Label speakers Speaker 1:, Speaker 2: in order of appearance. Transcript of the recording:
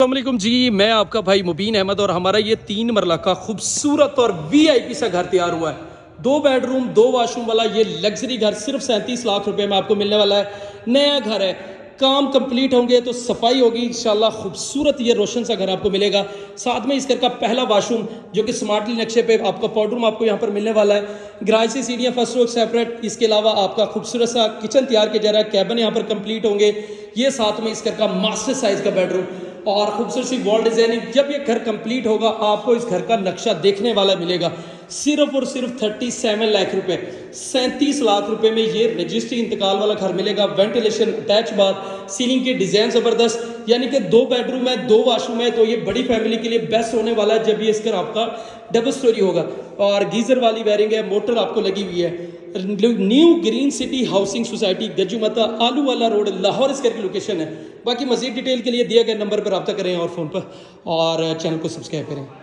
Speaker 1: अस्सलामुअलैकुम जी, मैं आपका भाई मुबीन अहमद और हमारा ये 3 मरला का खूबसूरत और वीआईपी सा घर तैयार हुआ है। 2 बेडरूम 2 वाशरूम वाला ये लग्जरी घर सिर्फ 37 लाख रुपए में आपको मिलने वाला है। नया घर है, काम कंप्लीट होंगे तो सफाई होगी इंशाल्लाह, खूबसूरत ये रोशन सा घर आपको मिलेगा। साथ में इस घर का पहला वाशरूम जो कि स्मार्टली नक्शे पे आपका पाउडर रूम आपको यहाँ पर मिलने वाला है। गैराज से सीढ़ियाँ फर्स्ट फ्लोर सेपरेट, इसके अलावा आपका खूबसूरत सा किचन तैयार किया जा रहा है। कैबिन यहाँ पर कंप्लीट होंगे। ये साथ में इस घर का मास्टर साइज का बेडरूम और खूबसूरत सी वॉल डिजाइनिंग। जब ये घर कंप्लीट होगा आपको इस घर का नक्शा देखने वाला मिलेगा। सिर्फ और सिर्फ 37 लाख रुपए, 37 लाख रुपए में ये रजिस्ट्री इंतकाल वाला घर मिलेगा। वेंटिलेशन, अटैच बाथ, सीलिंग की डिजाइन जबरदस्त, यानी कि 2 बेडरूम है 2 वाशरूम है, तो ये बड़ी फैमिली के लिए बेस्ट होने वाला है जब ये इस घर आपका डबल स्टोरी होगा। और गीजर वाली वायरिंग है, मोटर आपको लगी हुई है। New green city housing society, गजुमता, आलू वाला रोड, लाहौर इस घर की लोकेशन है। बाकी मजीद डिटेल के लिए दिए गए नंबर पर रब्ता करें और फ़ोन पर, और चैनल को सब्सक्राइब करें।